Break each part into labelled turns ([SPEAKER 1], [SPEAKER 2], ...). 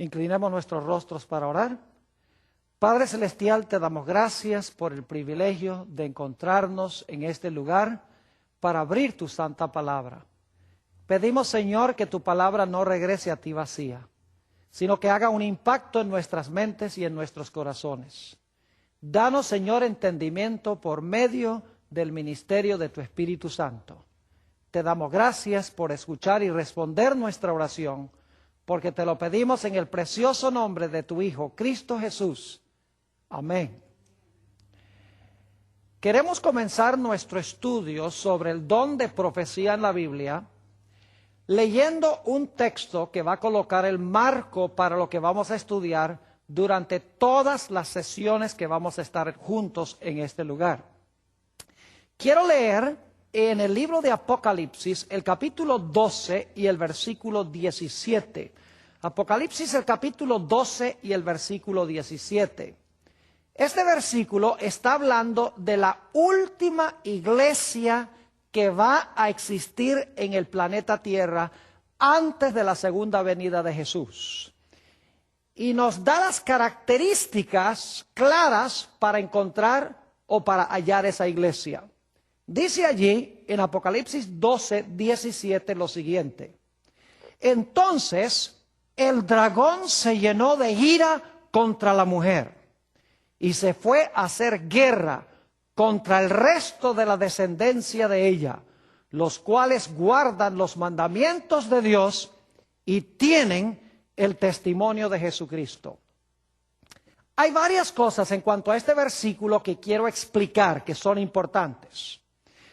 [SPEAKER 1] Inclinemos nuestros rostros para orar. Padre Celestial, te damos gracias por el privilegio de encontrarnos en este lugar para abrir tu santa palabra. Pedimos, Señor, que tu palabra no regrese a ti vacía, sino que haga un impacto en nuestras mentes y en nuestros corazones. Danos, Señor, entendimiento por medio del ministerio de tu Espíritu Santo. Te damos gracias por escuchar y responder nuestra oración, porque te lo pedimos en el precioso nombre de tu Hijo, Cristo Jesús. Amén. Queremos comenzar nuestro estudio sobre el don de profecía en la Biblia, leyendo un texto que va a colocar el marco para lo que vamos a estudiar durante todas las sesiones que vamos a estar juntos en este lugar. Quiero leer en el libro de Apocalipsis el capítulo 12 y el versículo 17. Apocalipsis el capítulo 12 y el versículo 17. Este versículo está hablando de la última iglesia que va a existir en el planeta Tierra antes de la segunda venida de Jesús. Y nos da las características claras para encontrar o para hallar esa iglesia. Dice allí en Apocalipsis 12, 17 lo siguiente: entonces el dragón se llenó de ira contra la mujer y se fue a hacer guerra contra el resto de la descendencia de ella, los cuales guardan los mandamientos de Dios y tienen el testimonio de Jesucristo. Hay varias cosas en cuanto a este versículo que quiero explicar que son importantes.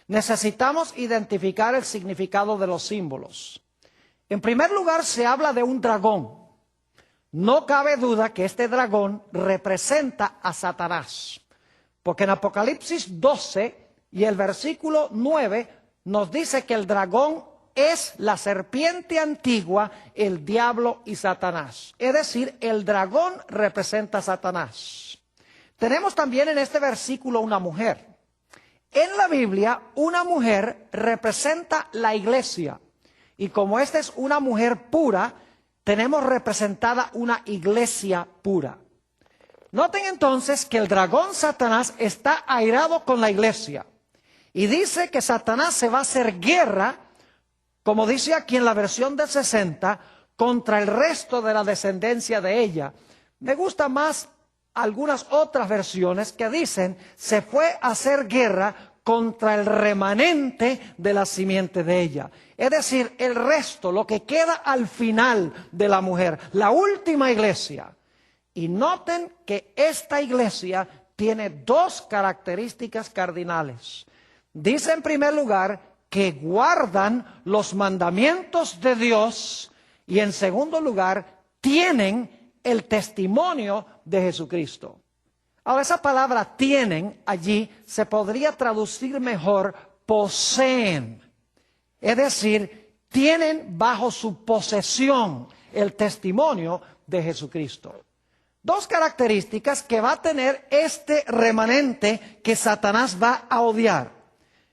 [SPEAKER 1] Necesitamos identificar el significado de los símbolos. En primer lugar, se habla de un dragón. No cabe duda que este dragón representa a Satanás, porque en Apocalipsis 12 y el versículo 9 nos dice que el dragón es la serpiente antigua, el diablo y Satanás. Es decir, el dragón representa a Satanás. Tenemos también en este versículo una mujer. En la Biblia, una mujer representa la iglesia. Y como esta es una mujer pura, tenemos representada una iglesia pura. Noten entonces que el dragón Satanás está airado con la iglesia. Y dice que Satanás se va a hacer guerra, como dice aquí en la versión del 60, contra el resto de la descendencia de ella. Me gusta más algunas otras versiones que dicen se fue a hacer guerra contra el remanente de la simiente de ella. Es decir, el resto, lo que queda al final de la mujer, la última iglesia. Y noten que esta iglesia tiene dos características cardinales. Dice en primer lugar que guardan los mandamientos de Dios y en segundo lugar tienen el testimonio de Jesucristo. Ahora, esa palabra tienen allí se podría traducir mejor poseen. Es decir, tienen bajo su posesión el testimonio de Jesucristo. Dos características que va a tener este remanente que Satanás va a odiar.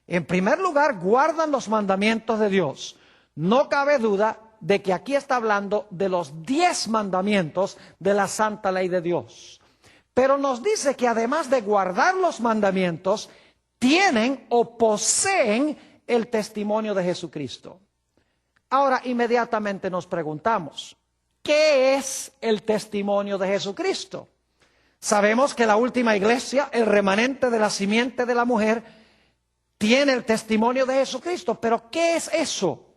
[SPEAKER 1] En primer lugar, guardan los mandamientos de Dios. No cabe duda de que aquí está hablando de los 10 mandamientos de la santa ley de Dios. Pero nos dice que además de guardar los mandamientos, tienen o poseen el testimonio de Jesucristo. Ahora inmediatamente nos preguntamos, ¿qué es el testimonio de Jesucristo? Sabemos que la última iglesia, el remanente de la simiente de la mujer, tiene el testimonio de Jesucristo. ¿Pero qué es eso?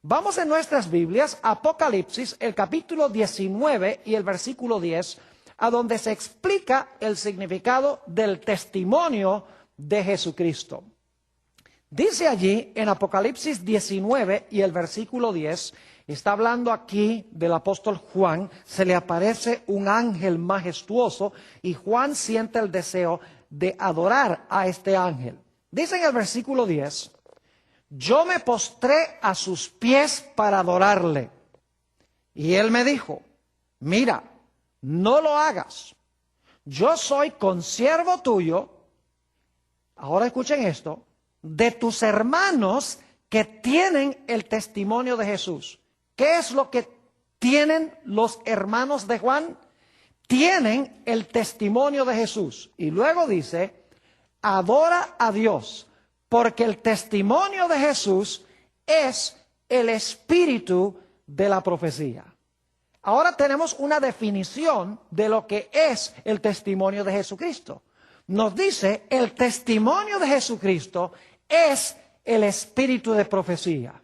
[SPEAKER 1] Vamos en nuestras Biblias, Apocalipsis, el capítulo 19 y el versículo 10, a donde se explica el significado del testimonio de Jesucristo. Dice allí en Apocalipsis 19 y el versículo 10, está hablando aquí del apóstol Juan, se le aparece un ángel majestuoso y Juan siente el deseo de adorar a este ángel. Dice en el versículo 10, yo me postré a sus pies para adorarle. Y él me dijo, mira, no lo hagas. Yo soy consiervo tuyo, ahora escuchen esto, de tus hermanos que tienen el testimonio de Jesús. ¿Qué es lo que tienen los hermanos de Juan? Tienen el testimonio de Jesús. Y luego dice, adora a Dios, porque el testimonio de Jesús es el espíritu de la profecía. Ahora tenemos una definición de lo que es el testimonio de Jesucristo. Nos dice, el testimonio de Jesucristo es el espíritu de profecía.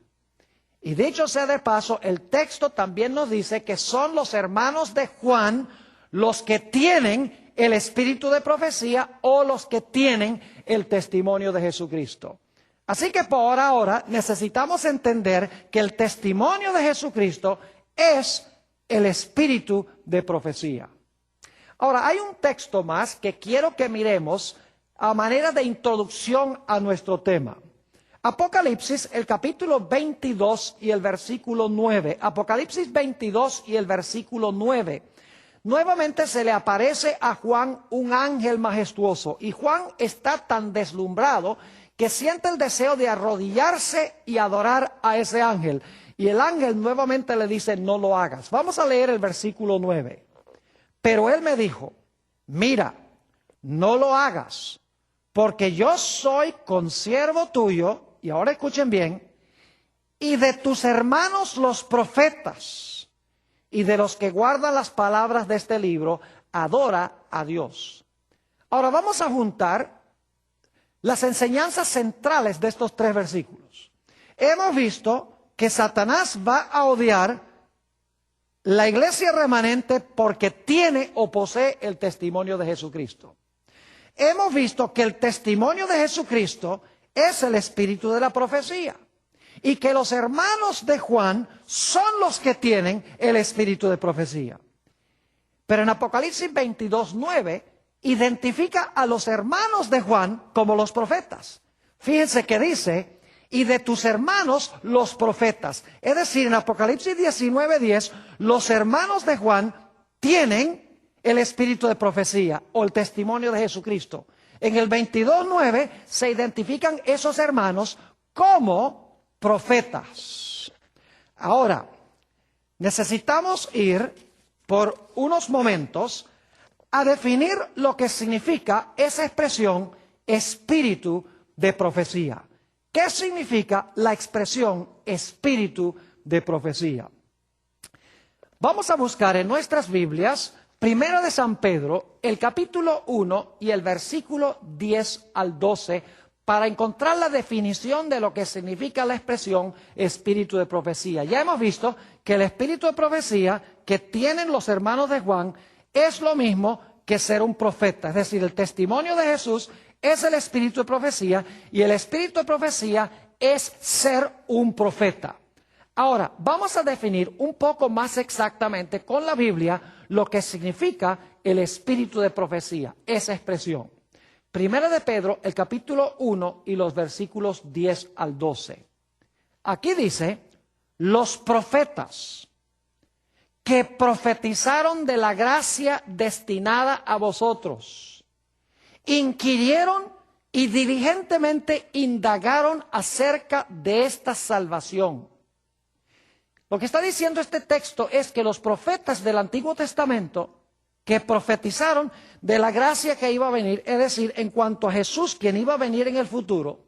[SPEAKER 1] Y dicho sea de paso, el texto también nos dice que son los hermanos de Juan los que tienen el espíritu de profecía o los que tienen el testimonio de Jesucristo. Así que por ahora necesitamos entender que el testimonio de Jesucristo es el espíritu de profecía. Ahora, hay un texto más que quiero que miremos a manera de introducción a nuestro tema. Apocalipsis, el capítulo 22 y el versículo 9. Apocalipsis 22 y el versículo 9. Nuevamente se le aparece a Juan un ángel majestuoso y Juan está tan deslumbrado que siente el deseo de arrodillarse y adorar a ese ángel. Y el ángel nuevamente le dice, no lo hagas. Vamos a leer el versículo 9. Pero él me dijo, mira, no lo hagas, porque yo soy consiervo tuyo, y ahora escuchen bien, y de tus hermanos los profetas, y de los que guardan las palabras de este libro, adora a Dios. Ahora vamos a juntar las enseñanzas centrales de estos tres versículos. Hemos visto que Satanás va a odiar la iglesia remanente porque tiene o posee el testimonio de Jesucristo. Hemos visto que el testimonio de Jesucristo es el espíritu de la profecía y que los hermanos de Juan son los que tienen el espíritu de profecía. Pero en Apocalipsis 22:9 identifica a los hermanos de Juan como los profetas. Fíjense que dice, y de tus hermanos los profetas. Es decir, en Apocalipsis 19:10, los hermanos de Juan tienen el espíritu de profecía o el testimonio de Jesucristo. En el 22:9 se identifican esos hermanos como profetas. Ahora, necesitamos ir por unos momentos a definir lo que significa esa expresión espíritu de profecía. ¿Qué significa la expresión espíritu de profecía? Vamos a buscar en nuestras Biblias, Primera de San Pedro, el capítulo 1 y el versículo 10 al 12, para encontrar la definición de lo que significa la expresión espíritu de profecía. Ya hemos visto que el espíritu de profecía que tienen los hermanos de Juan es lo mismo que ser un profeta, es decir, el testimonio de Jesús es el espíritu de profecía y el espíritu de profecía es ser un profeta. Ahora, vamos a definir un poco más exactamente con la Biblia lo que significa el espíritu de profecía, esa expresión. Primera de Pedro, el capítulo 1 y los versículos 10 al 12. Aquí dice, los profetas que profetizaron de la gracia destinada a vosotros, inquirieron y diligentemente indagaron acerca de esta salvación. Lo que está diciendo este texto es que los profetas del Antiguo Testamento que profetizaron de la gracia que iba a venir, es decir, en cuanto a Jesús, quien iba a venir en el futuro,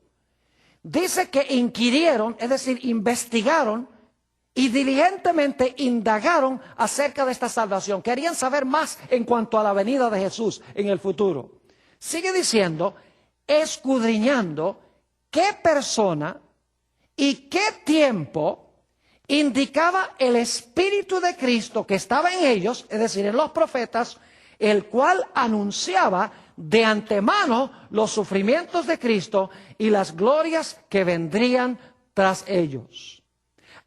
[SPEAKER 1] dice que inquirieron, es decir, investigaron y diligentemente indagaron acerca de esta salvación. Querían saber más en cuanto a la venida de Jesús en el futuro. Sigue diciendo, escudriñando qué persona y qué tiempo indicaba el Espíritu de Cristo que estaba en ellos, es decir, en los profetas, el cual anunciaba de antemano los sufrimientos de Cristo y las glorias que vendrían tras ellos.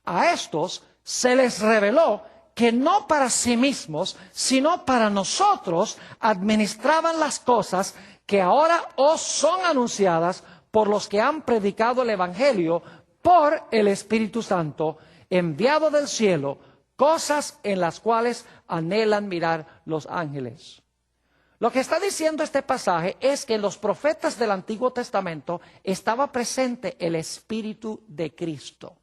[SPEAKER 1] A estos se les reveló que no para sí mismos, sino para nosotros administraban las cosas que ahora os son anunciadas por los que han predicado el Evangelio por el Espíritu Santo, enviado del cielo, cosas en las cuales anhelan mirar los ángeles. Lo que está diciendo este pasaje es que en los profetas del Antiguo Testamento estaba presente el Espíritu de Cristo.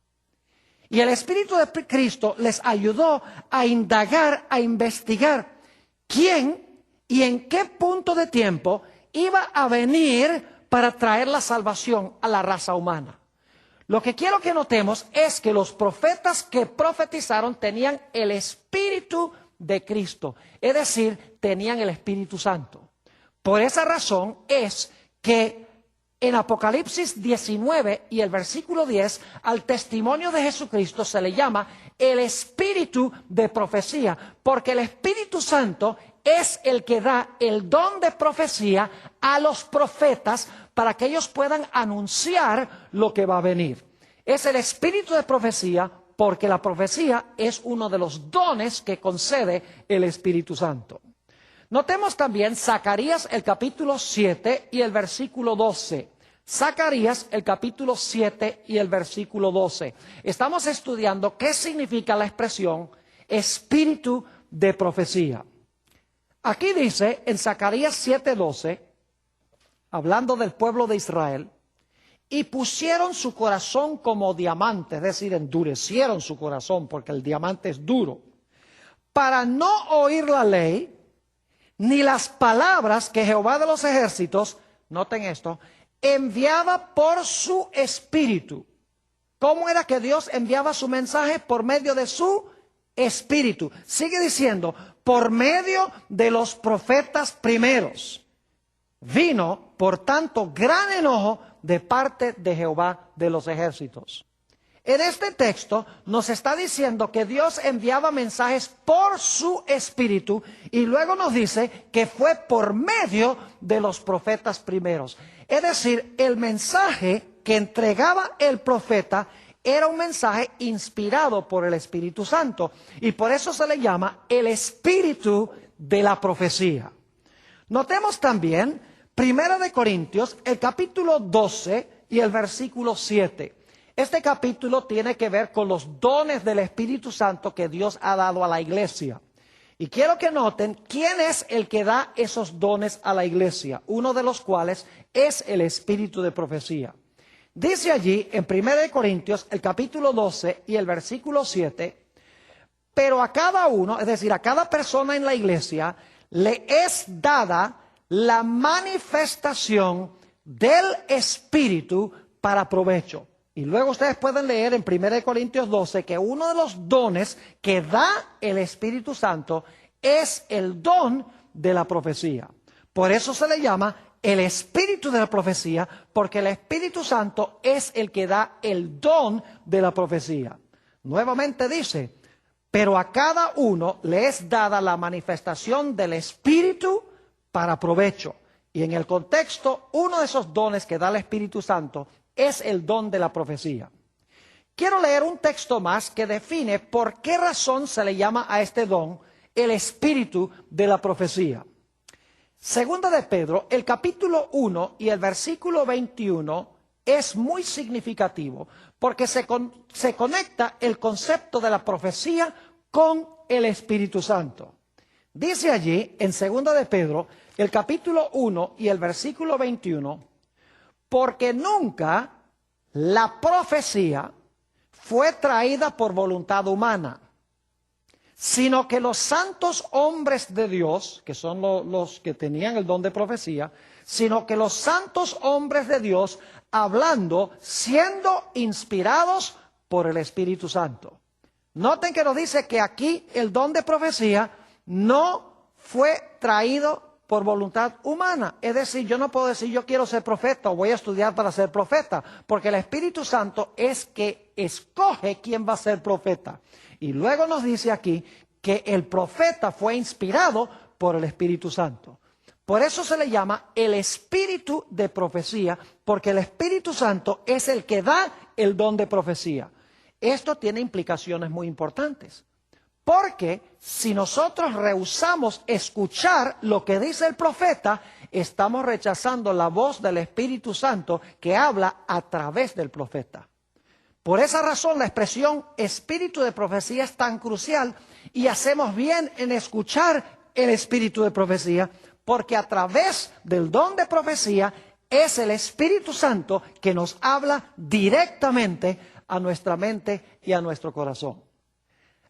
[SPEAKER 1] Y el Espíritu de Cristo les ayudó a indagar, a investigar quién y en qué punto de tiempo iba a venir para traer la salvación a la raza humana. Lo que quiero que notemos es que los profetas que profetizaron tenían el Espíritu de Cristo, es decir, tenían el Espíritu Santo. Por esa razón es que en Apocalipsis 19 y el versículo 10, al testimonio de Jesucristo se le llama el Espíritu de profecía, porque el Espíritu Santo es el que da el don de profecía a los profetas para que ellos puedan anunciar lo que va a venir. Es el Espíritu de profecía porque la profecía es uno de los dones que concede el Espíritu Santo. Notemos también Zacarías el capítulo 7 y el versículo 12. Zacarías el capítulo 7 y el versículo 12. Estamos estudiando qué significa la expresión Espíritu de profecía. Aquí dice en Zacarías 7:12, hablando del pueblo de Israel, y pusieron su corazón como diamante, es decir, endurecieron su corazón porque el diamante es duro, para no oír la ley, ni las palabras que Jehová de los ejércitos, noten esto, enviaba por su Espíritu. ¿Cómo era que Dios enviaba su mensaje? Por medio de su Espíritu. Sigue diciendo, por medio de los profetas primeros. Vino, por tanto, gran enojo de parte de Jehová de los ejércitos. En este texto nos está diciendo que Dios enviaba mensajes por su Espíritu y luego nos dice que fue por medio de los profetas primeros. Es decir, el mensaje que entregaba el profeta era un mensaje inspirado por el Espíritu Santo y por eso se le llama el Espíritu de la profecía. Notemos también 1 Corintios, el capítulo 12 y el versículo 7. Este capítulo tiene que ver con los dones del Espíritu Santo que Dios ha dado a la iglesia. Y quiero que noten quién es el que da esos dones a la iglesia, uno de los cuales es el Espíritu de profecía. Dice allí en 1 Corintios, el capítulo 12 y el versículo 7, pero a cada uno, es decir, a cada persona en la iglesia, le es dada la manifestación del Espíritu para provecho. Y luego ustedes pueden leer en 1 Corintios 12 que uno de los dones que da el Espíritu Santo es el don de la profecía. Por eso se le llama el Espíritu de la profecía, porque el Espíritu Santo es el que da el don de la profecía. Nuevamente dice, pero a cada uno le es dada la manifestación del Espíritu para provecho. Y en el contexto, uno de esos dones que da el Espíritu Santo es el don de la profecía. Quiero leer un texto más que define por qué razón se le llama a este don el Espíritu de la profecía. Segunda de Pedro, el capítulo 1 y el versículo 21 es muy significativo porque se conecta el concepto de la profecía con el Espíritu Santo. Dice allí en Segunda de Pedro, el capítulo 1 y el versículo 21, porque nunca la profecía fue traída por voluntad humana, sino que los santos hombres de Dios, que son los que tenían el don de profecía, sino que los santos hombres de Dios hablando, siendo inspirados por el Espíritu Santo. Noten que nos dice que aquí el don de profecía no fue traído por voluntad humana. Es decir, yo no puedo decir yo quiero ser profeta o voy a estudiar para ser profeta, porque el Espíritu Santo es que escoge quién va a ser profeta. Y luego nos dice aquí que el profeta fue inspirado por el Espíritu Santo. Por eso se le llama el Espíritu de profecía, porque el Espíritu Santo es el que da el don de profecía. Esto tiene implicaciones muy importantes. Porque si nosotros rehusamos escuchar lo que dice el profeta, estamos rechazando la voz del Espíritu Santo que habla a través del profeta. Por esa razón la expresión espíritu de profecía es tan crucial y hacemos bien en escuchar el espíritu de profecía, porque a través del don de profecía es el Espíritu Santo que nos habla directamente a nuestra mente y a nuestro corazón.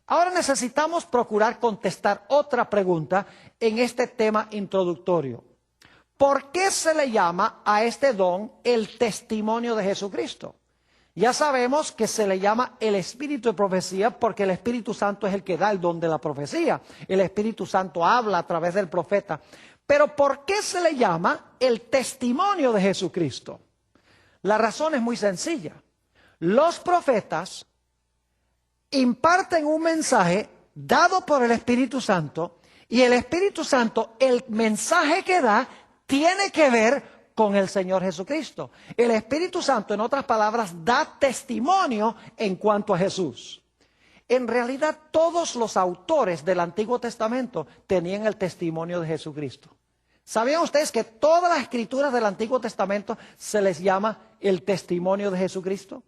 [SPEAKER 1] Ahora necesitamos procurar contestar otra pregunta en este tema introductorio. ¿Por qué se le llama a este don el testimonio de Jesucristo? Ya sabemos que se le llama el espíritu de profecía porque el Espíritu Santo es el que da el don de la profecía. El Espíritu Santo habla a través del profeta. Pero ¿por qué se le llama el testimonio de Jesucristo? La razón es muy sencilla. Los profetas imparten un mensaje dado por el Espíritu Santo y el Espíritu Santo, el mensaje que da, tiene que ver con el Señor Jesucristo. El Espíritu Santo, en otras palabras, da testimonio en cuanto a Jesús. En realidad, todos los autores del Antiguo Testamento tenían el testimonio de Jesucristo. ¿Sabían ustedes que todas las escrituras del Antiguo Testamento se les llama el testimonio de Jesucristo?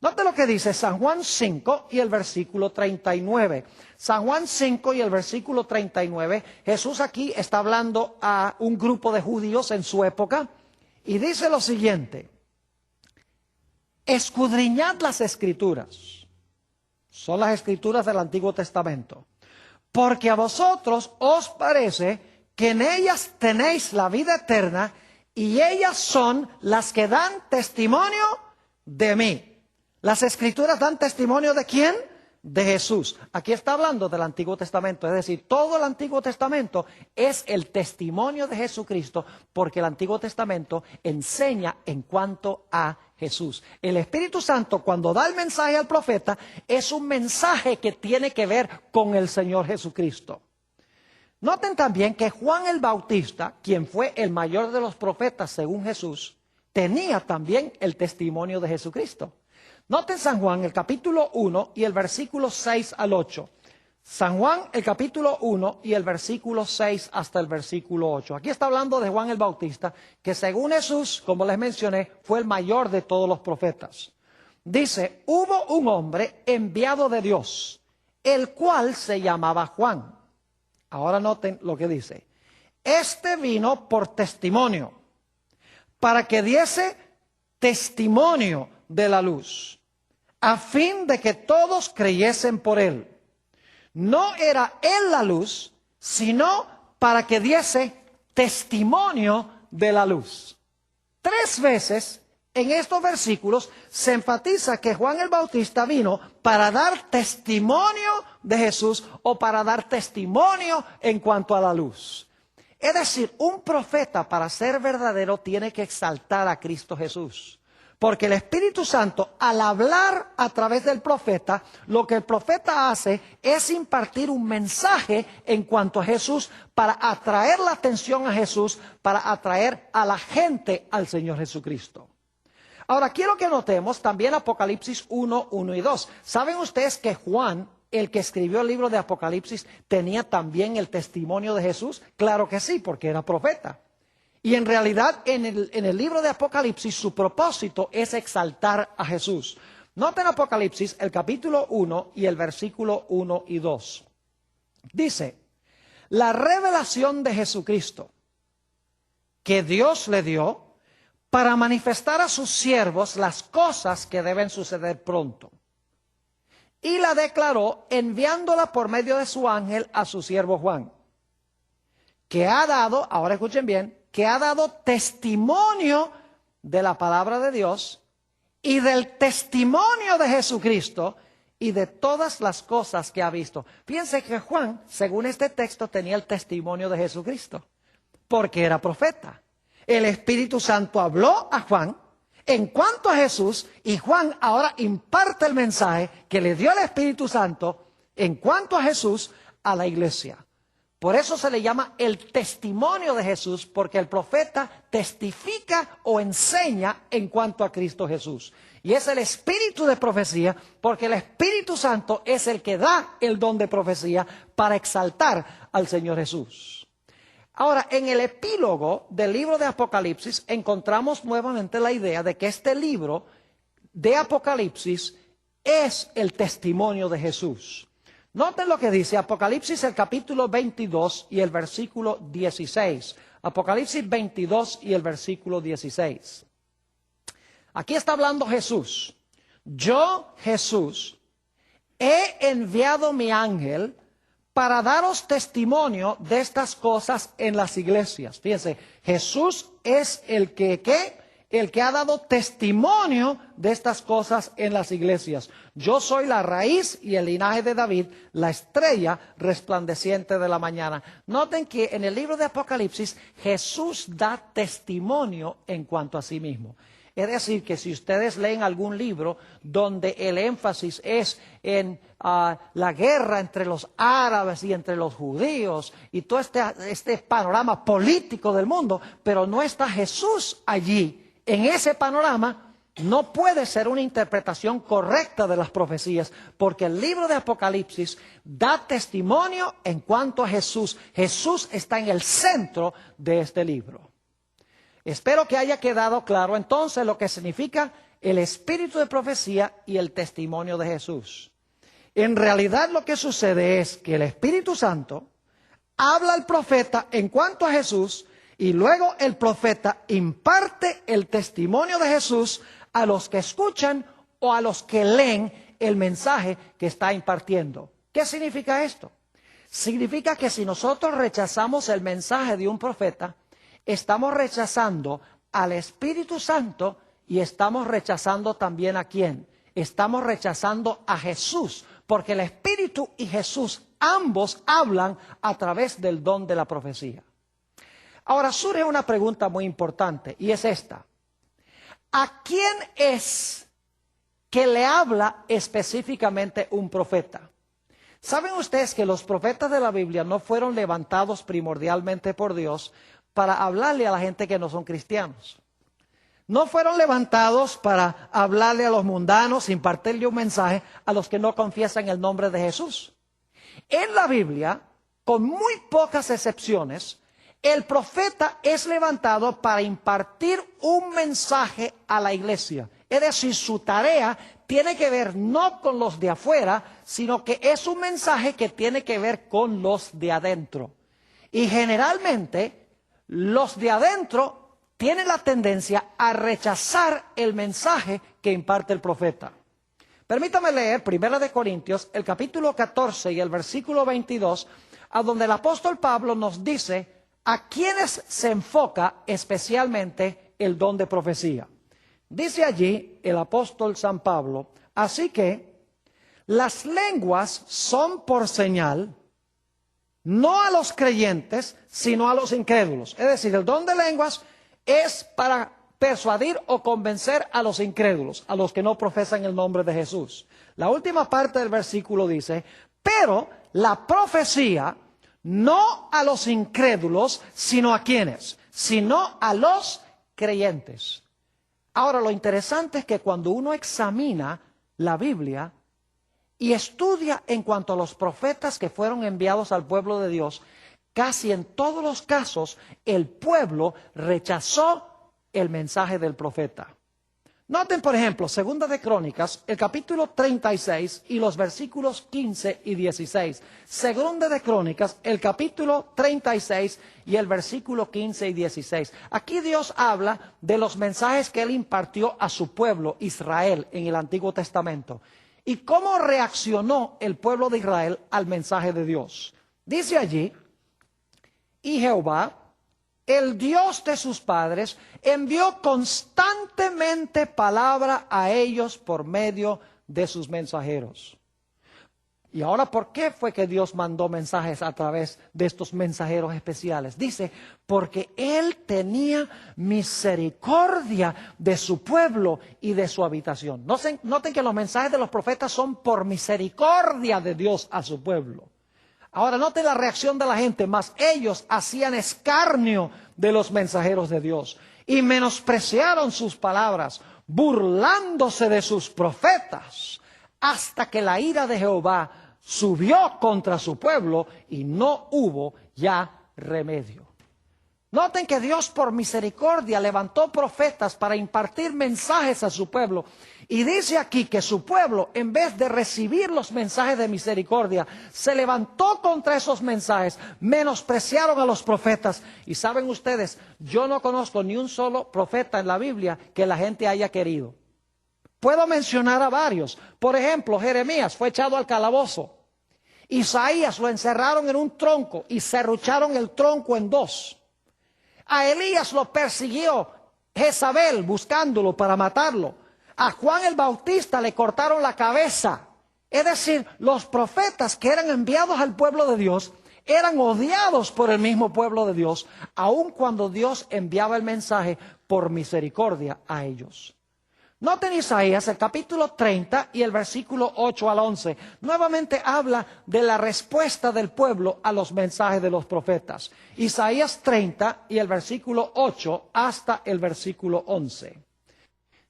[SPEAKER 1] Note lo que dice San Juan 5 y el versículo 39. San Juan 5 y el versículo 39, Jesús aquí está hablando a un grupo de judíos en su época y dice lo siguiente: escudriñad las escrituras, son las escrituras del Antiguo Testamento, porque a vosotros os parece que en ellas tenéis la vida eterna y ellas son las que dan testimonio de mí. Las escrituras dan testimonio ¿de quién? De Jesús. Aquí está hablando del Antiguo Testamento, es decir, todo el Antiguo Testamento es el testimonio de Jesucristo, porque el Antiguo Testamento enseña en cuanto a Jesús. El Espíritu Santo, cuando da el mensaje al profeta, es un mensaje que tiene que ver con el Señor Jesucristo. Noten también que Juan el Bautista, quien fue el mayor de los profetas según Jesús, tenía también el testimonio de Jesucristo. Noten San Juan, el capítulo 1 y el versículo 6 al 8. San Juan, el capítulo 1 y el versículo 6 hasta el versículo 8. Aquí está hablando de Juan el Bautista, que según Jesús, como les mencioné, fue el mayor de todos los profetas. Dice, hubo un hombre enviado de Dios, el cual se llamaba Juan. Ahora noten lo que dice. Este vino por testimonio, para que diese testimonio de la luz, a fin de que todos creyesen por él. No era él la luz, sino para que diese testimonio de la luz. 3 veces en estos versículos se enfatiza que Juan el Bautista vino para dar testimonio de Jesús o para dar testimonio en cuanto a la luz. Es decir, un profeta para ser verdadero tiene que exaltar a Cristo Jesús. Porque el Espíritu Santo, al hablar a través del profeta, lo que el profeta hace es impartir un mensaje en cuanto a Jesús para atraer la atención a Jesús, para atraer a la gente al Señor Jesucristo. Ahora, quiero que notemos también Apocalipsis 1, 1 y 2. ¿Saben ustedes que Juan, el que escribió el libro de Apocalipsis, tenía también el testimonio de Jesús? Claro que sí, porque era profeta. Y en realidad en el libro de Apocalipsis su propósito es exaltar a Jesús. Noten Apocalipsis el capítulo 1 y el versículo 1 y 2. Dice, la revelación de Jesucristo que Dios le dio para manifestar a sus siervos las cosas que deben suceder pronto. Y la declaró enviándola por medio de su ángel a su siervo Juan, que ha dado, ahora escuchen bien, que ha dado testimonio de la palabra de Dios y del testimonio de Jesucristo y de todas las cosas que ha visto. Fíjense que Juan, según este texto, tenía el testimonio de Jesucristo, porque era profeta. El Espíritu Santo habló a Juan en cuanto a Jesús y Juan ahora imparte el mensaje que le dio el Espíritu Santo en cuanto a Jesús a la iglesia. Por eso se le llama el testimonio de Jesús, porque el profeta testifica o enseña en cuanto a Cristo Jesús. Y es el espíritu de profecía, porque el Espíritu Santo es el que da el don de profecía para exaltar al Señor Jesús. Ahora, en el epílogo del libro de Apocalipsis encontramos nuevamente la idea de que este libro de Apocalipsis es el testimonio de Jesús. Noten lo que dice Apocalipsis el capítulo 22 y el versículo 16. Apocalipsis 22 y el versículo 16. Aquí está hablando Jesús. yo, Jesús, he enviado mi ángel para daros testimonio de estas cosas en las iglesias. Fíjense, Jesús es el que, el que ha dado testimonio de estas cosas en las iglesias. Yo soy la raíz y el linaje de David, la estrella resplandeciente de la mañana. Noten que en el libro de Apocalipsis Jesús da testimonio en cuanto a sí mismo. Es decir, que si ustedes leen algún libro donde el énfasis es en la guerra entre los árabes y entre los judíos y todo este panorama político del mundo, pero no está Jesús allí, en ese panorama, no puede ser una interpretación correcta de las profecías, porque el libro de Apocalipsis da testimonio en cuanto a Jesús. Jesús está en el centro de este libro. Espero que haya quedado claro entonces lo que significa el espíritu de profecía y el testimonio de Jesús. En realidad lo que sucede es que el Espíritu Santo habla al profeta en cuanto a Jesús y luego el profeta imparte el testimonio de Jesús a los que escuchan o a los que leen el mensaje que está impartiendo. ¿Qué significa esto? Significa que si nosotros rechazamos el mensaje de un profeta, estamos rechazando al Espíritu Santo y estamos rechazando también ¿a quién? Estamos rechazando a Jesús, porque el Espíritu y Jesús ambos hablan a través del don de la profecía. Ahora surge una pregunta muy importante y es esta. ¿A quién es que le habla específicamente un profeta? ¿Saben ustedes que los profetas de la Biblia no fueron levantados primordialmente por Dios para hablarle a la gente que no son cristianos? No fueron levantados para hablarle a los mundanos, impartirle un mensaje a los que no confiesan el nombre de Jesús. En la Biblia, con muy pocas excepciones, el profeta es levantado para impartir un mensaje a la iglesia. Es decir, su tarea tiene que ver no con los de afuera, sino que es un mensaje que tiene que ver con los de adentro. Y generalmente los de adentro tienen la tendencia a rechazar el mensaje que imparte el profeta. Permítame leer 1 Corintios, el capítulo 14 y el versículo 22, a donde el apóstol Pablo nos dice a quienes se enfoca especialmente el don de profecía. Dice allí el apóstol San Pablo, así que las lenguas son por señal, no a los creyentes, sino a los incrédulos. Es decir, el don de lenguas es para persuadir o convencer a los incrédulos, a los que no profesan el nombre de Jesús. La última parte del versículo dice, pero la profecía no a los incrédulos, sino a ¿quiénes? Sino a los creyentes. Ahora, lo interesante es que cuando uno examina la Biblia y estudia en cuanto a los profetas que fueron enviados al pueblo de Dios, casi en todos los casos el pueblo rechazó el mensaje del profeta. Noten, por ejemplo, 2 de Crónicas, el capítulo 36 y los versículos 15 y 16. 2 de Crónicas, el capítulo 36 y el versículo 15 y 16. Aquí Dios habla de los mensajes que Él impartió a su pueblo, Israel, en el Antiguo Testamento. Y cómo reaccionó el pueblo de Israel al mensaje de Dios. Dice allí, y Jehová, el Dios de sus padres, envió constantemente palabra a ellos por medio de sus mensajeros. Y ahora, ¿por qué fue que Dios mandó mensajes a través de estos mensajeros especiales? Dice, porque Él tenía misericordia de su pueblo y de su habitación. Noten que los mensajes de los profetas son por misericordia de Dios a su pueblo. Ahora noten la reacción de la gente, mas ellos hacían escarnio de los mensajeros de Dios y menospreciaron sus palabras, burlándose de sus profetas, hasta que la ira de Jehová subió contra su pueblo y no hubo ya remedio. Noten que Dios por misericordia levantó profetas para impartir mensajes a su pueblo. Y dice aquí que su pueblo, en vez de recibir los mensajes de misericordia, se levantó contra esos mensajes, menospreciaron a los profetas. Y saben ustedes, yo no conozco ni un solo profeta en la Biblia que la gente haya querido. Puedo mencionar a varios. Por ejemplo, Jeremías fue echado al calabozo. Isaías lo encerraron en un tronco y serrucharon el tronco en dos. A Elías lo persiguió Jezabel buscándolo para matarlo. A Juan el Bautista le cortaron la cabeza. Es decir, los profetas que eran enviados al pueblo de Dios eran odiados por el mismo pueblo de Dios, aun cuando Dios enviaba el mensaje por misericordia a ellos. Noten Isaías, el capítulo 30 y el versículo 8 al 11. Nuevamente habla de la respuesta del pueblo a los mensajes de los profetas. Isaías 30 y el versículo 8 hasta el versículo 11.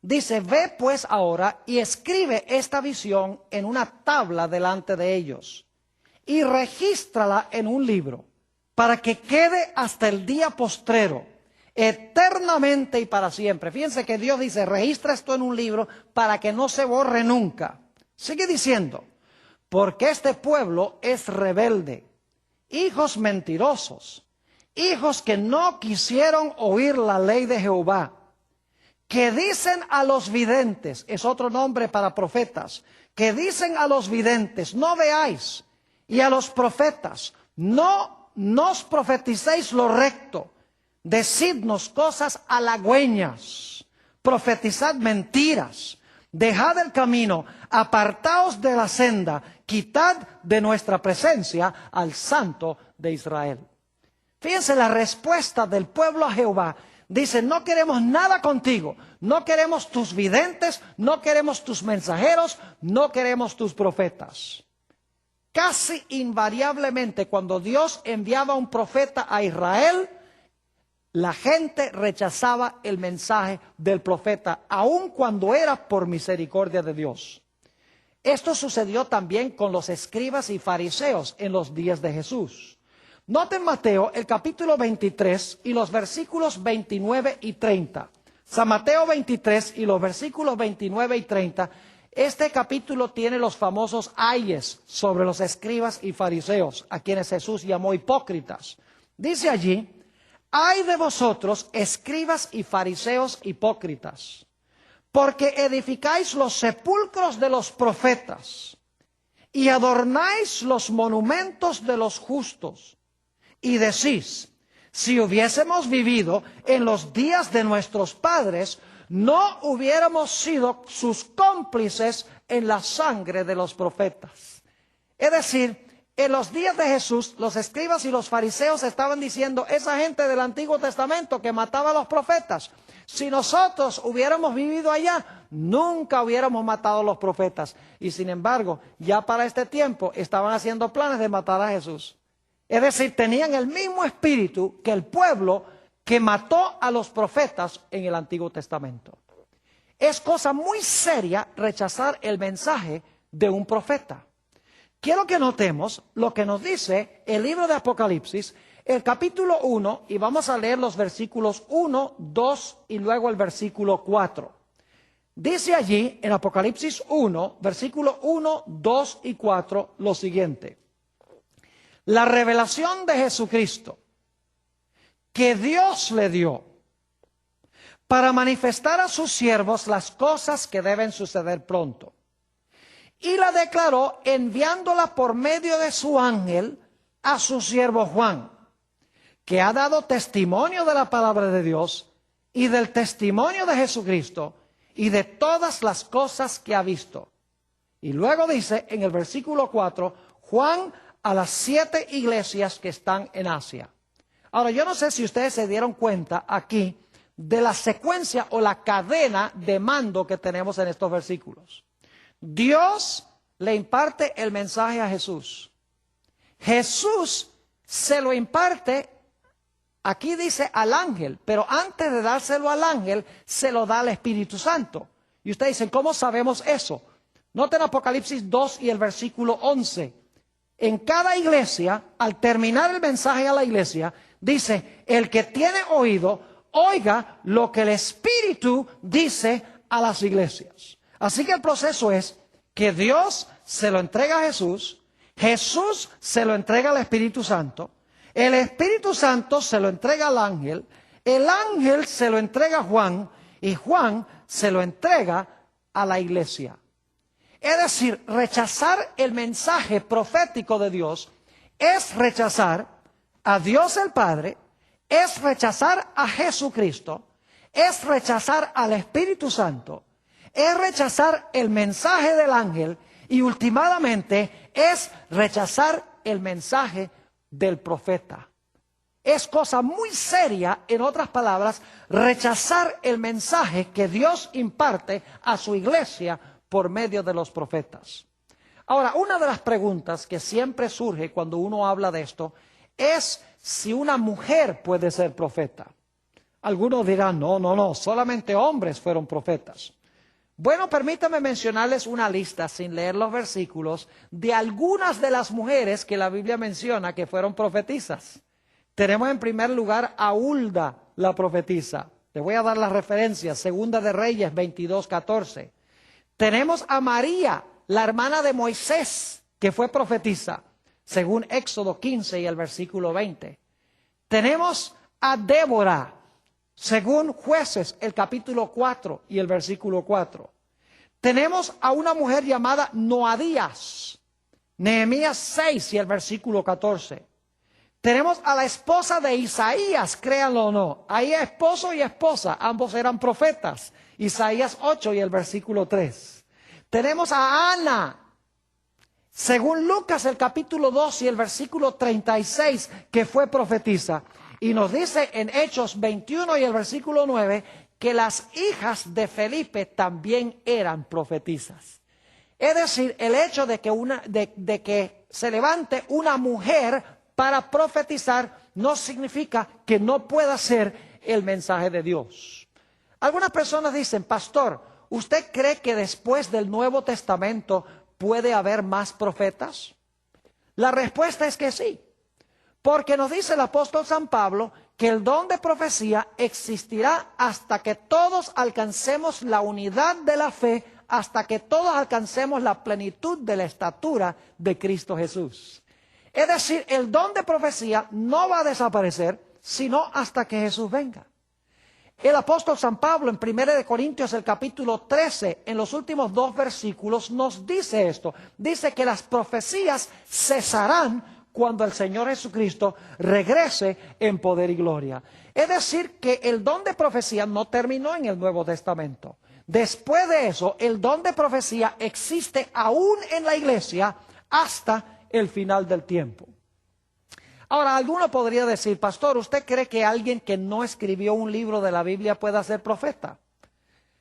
[SPEAKER 1] Dice, ve pues ahora y escribe esta visión en una tabla delante de ellos y regístrala en un libro para que quede hasta el día postrero, eternamente y para siempre. Fíjense que Dios dice, registra esto en un libro para que no se borre nunca. Sigue diciendo, porque este pueblo es rebelde, hijos mentirosos, hijos que no quisieron oír la ley de Jehová, que dicen a los videntes, es otro nombre para profetas, que dicen a los videntes, no veáis, y a los profetas, no nos profeticéis lo recto, decidnos cosas halagüeñas, profetizad mentiras, dejad el camino, apartaos de la senda, quitad de nuestra presencia al Santo de Israel. Fíjense la respuesta del pueblo a Jehová. Dice, no queremos nada contigo, no queremos tus videntes, no queremos tus mensajeros, no queremos tus profetas. Casi invariablemente cuando Dios enviaba un profeta a Israel, la gente rechazaba el mensaje del profeta, aun cuando era por misericordia de Dios. Esto sucedió también con los escribas y fariseos en los días de Jesús. Noten Mateo, el capítulo 23 y los versículos 29 y 30. San Mateo 23 y los versículos 29 y 30. Este capítulo tiene los famosos ayes sobre los escribas y fariseos, a quienes Jesús llamó hipócritas. Dice allí, ay de vosotros, escribas y fariseos hipócritas, porque edificáis los sepulcros de los profetas y adornáis los monumentos de los justos. Y decís, si hubiésemos vivido en los días de nuestros padres, no hubiéramos sido sus cómplices en la sangre de los profetas. Es decir, en los días de Jesús, los escribas y los fariseos estaban diciendo, esa gente del Antiguo Testamento que mataba a los profetas, si nosotros hubiéramos vivido allá, nunca hubiéramos matado a los profetas. Y sin embargo, ya para este tiempo estaban haciendo planes de matar a Jesús. Es decir, tenían el mismo espíritu que el pueblo que mató a los profetas en el Antiguo Testamento. Es cosa muy seria rechazar el mensaje de un profeta. Quiero que notemos lo que nos dice el libro de Apocalipsis, el capítulo 1, y vamos a leer los versículos 1, 2 y luego el versículo 4. Dice allí en Apocalipsis 1, versículo 1, 2 y 4 lo siguiente. La revelación de Jesucristo que Dios le dio para manifestar a sus siervos las cosas que deben suceder pronto. Y la declaró enviándola por medio de su ángel a su siervo Juan, que ha dado testimonio de la palabra de Dios y del testimonio de Jesucristo y de todas las cosas que ha visto. Y luego dice en el versículo 4, Juan a las 7 iglesias que están en Asia. Ahora, yo no sé si ustedes se dieron cuenta aquí de la secuencia o la cadena de mando que tenemos en estos versículos. Dios le imparte el mensaje a Jesús. Jesús se lo imparte, aquí dice al ángel, pero antes de dárselo al ángel, se lo da al Espíritu Santo. Y ustedes dicen, ¿cómo sabemos eso? Noten Apocalipsis 2 y el versículo 11. En cada iglesia, al terminar el mensaje a la iglesia, dice, el que tiene oído, oiga lo que el Espíritu dice a las iglesias. Así que el proceso es que Dios se lo entrega a Jesús, Jesús se lo entrega al Espíritu Santo, el Espíritu Santo se lo entrega al ángel, el ángel se lo entrega a Juan y Juan se lo entrega a la iglesia. Es decir, rechazar el mensaje profético de Dios es rechazar a Dios el Padre, es rechazar a Jesucristo, es rechazar al Espíritu Santo, es rechazar el mensaje del ángel y últimamente es rechazar el mensaje del profeta. Es cosa muy seria, en otras palabras, rechazar el mensaje que Dios imparte a su iglesia por medio de los profetas. Ahora, una de las preguntas que siempre surge cuando uno habla de esto es si una mujer puede ser profeta. Algunos dirán, no, solamente hombres fueron profetas. Bueno, permítame mencionarles una lista, sin leer los versículos, de algunas de las mujeres que la Biblia menciona que fueron profetisas. Tenemos en primer lugar a Hulda, la profetisa. Les voy a dar las referencias, Segunda de Reyes 22:14. Tenemos a María, la hermana de Moisés, que fue profetisa, según Éxodo 15 y el versículo 20. Tenemos a Débora, según Jueces, el capítulo 4 y el versículo 4. Tenemos a una mujer llamada Noadías, Nehemías 6 y el versículo 14. Tenemos a la esposa de Isaías, créanlo o no. Ahí esposo y esposa, ambos eran profetas. Isaías 8 y el versículo 3. Tenemos a Ana, según Lucas el capítulo 2 y el versículo 36, que fue profetisa. Y nos dice en Hechos 21 y el versículo 9 que las hijas de Felipe también eran profetisas. Es decir, el hecho de que se levante una mujer para profetizar no significa que no pueda ser el mensaje de Dios. Algunas personas dicen, pastor, ¿usted cree que después del Nuevo Testamento puede haber más profetas? La respuesta es que sí. Porque nos dice el apóstol San Pablo que el don de profecía existirá hasta que todos alcancemos la unidad de la fe, hasta que todos alcancemos la plenitud de la estatura de Cristo Jesús. Es decir, el don de profecía no va a desaparecer, sino hasta que Jesús venga. El apóstol San Pablo en 1 Corintios el capítulo 13, en los últimos 2 versículos, nos dice esto. Dice que las profecías cesarán cuando el Señor Jesucristo regrese en poder y gloria. Es decir, que el don de profecía no terminó en el Nuevo Testamento. Después de eso, el don de profecía existe aún en la iglesia hasta el final del tiempo. Ahora, alguno podría decir, pastor, ¿usted cree que alguien que no escribió un libro de la Biblia pueda ser profeta?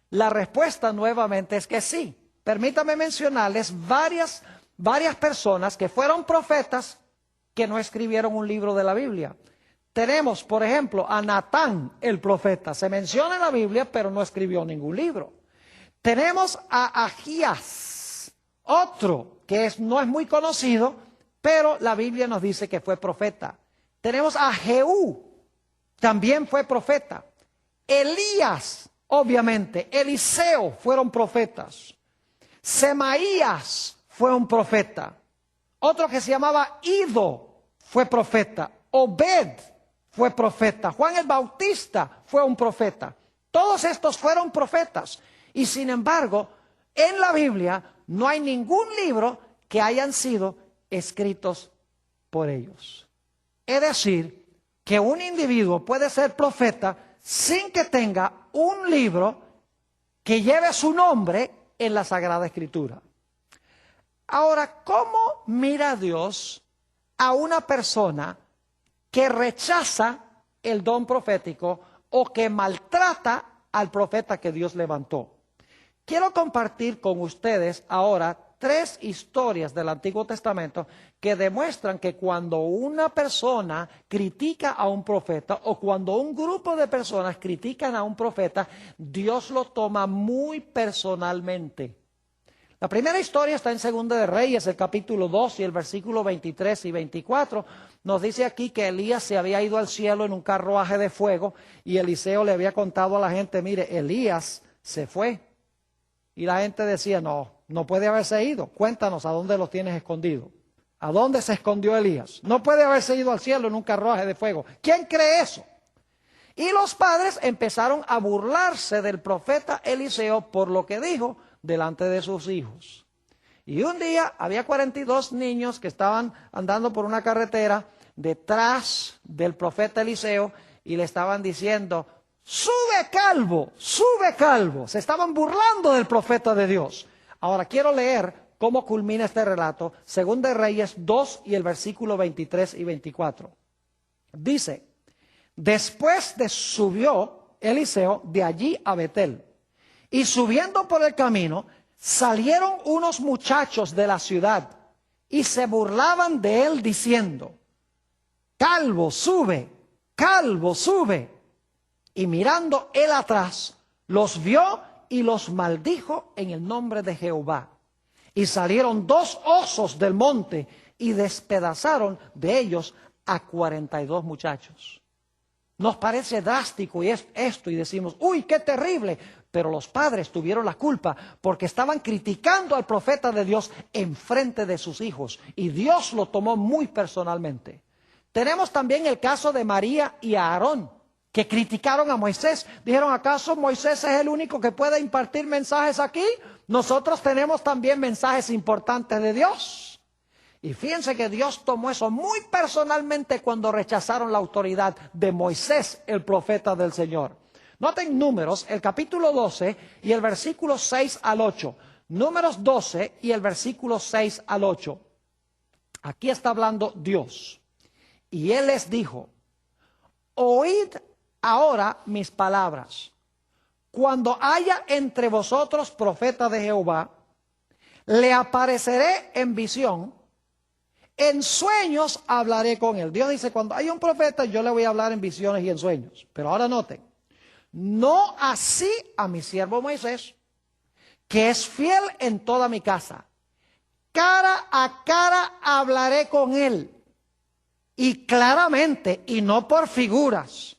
[SPEAKER 1] La respuesta nuevamente es que sí. Permítame mencionarles varias personas que fueron profetas que no escribieron un libro de la Biblia. Tenemos, por ejemplo, a Natán, el profeta. Se menciona en la Biblia, pero no escribió ningún libro. Tenemos a Agías, otro que no es muy conocido, pero la Biblia nos dice que fue profeta. Tenemos a Jehú, también fue profeta. Elías, obviamente. Eliseo fueron profetas. Semaías fue un profeta. Otro que se llamaba Ido fue profeta. Obed fue profeta. Juan el Bautista fue un profeta. Todos estos fueron profetas. Y sin embargo, en la Biblia no hay ningún libro que hayan sido escritos por ellos. Es decir, que un individuo puede ser profeta sin que tenga un libro que lleve su nombre en la Sagrada Escritura. Ahora, ¿cómo mira Dios a una persona que rechaza el don profético o que maltrata al profeta que Dios levantó? Quiero compartir con ustedes ahora 3 historias del Antiguo Testamento que demuestran que cuando una persona critica a un profeta o cuando un grupo de personas critican a un profeta, Dios lo toma muy personalmente. La primera historia está en Segunda de Reyes, el capítulo 2 y el versículo 23 y 24. Nos dice aquí que Elías se había ido al cielo en un carruaje de fuego y Eliseo le había contado a la gente, mire, Elías se fue. Y la gente decía, no puede haberse ido. Cuéntanos a dónde lo tienes escondido. ¿A dónde se escondió Elías? No puede haberse ido al cielo en un carruaje de fuego. ¿Quién cree eso? Y los padres empezaron a burlarse del profeta Eliseo por lo que dijo delante de sus hijos. Y un día había 42 niños que estaban andando por una carretera detrás del profeta Eliseo y le estaban diciendo: sube calvo, sube calvo. Se estaban burlando del profeta de Dios. Ahora quiero leer cómo culmina este relato, Segunda de Reyes 2 y el versículo 23 y 24. Dice: después subió Eliseo de allí a Betel, y subiendo por el camino, salieron unos muchachos de la ciudad y se burlaban de él diciendo: calvo, sube, calvo, sube. Y mirando él atrás, los vio y los maldijo en el nombre de Jehová. Y salieron 2 osos del monte y despedazaron de ellos a 42 muchachos. Nos parece drástico y es esto y decimos: uy, qué terrible. Pero los padres tuvieron la culpa porque estaban criticando al profeta de Dios en frente de sus hijos, y Dios lo tomó muy personalmente. Tenemos también el caso de María y Aarón, que criticaron a Moisés. Dijeron: ¿acaso Moisés es el único que puede impartir mensajes aquí? Nosotros tenemos también mensajes importantes de Dios. Y fíjense que Dios tomó eso muy personalmente cuando rechazaron la autoridad de Moisés, el profeta del Señor. Noten Números, el capítulo 12 y el versículo 6 al 8. Números 12 y el versículo 6 al 8. Aquí está hablando Dios. Y Él les dijo: oíd ahora mis palabras. Cuando haya entre vosotros profeta de Jehová, le apareceré en visión, en sueños hablaré con él. Dios dice: cuando haya un profeta, yo le voy a hablar en visiones y en sueños. Pero ahora noten: no así a mi siervo Moisés, que es fiel en toda mi casa. Cara a cara hablaré con él, y claramente, y no por figuras.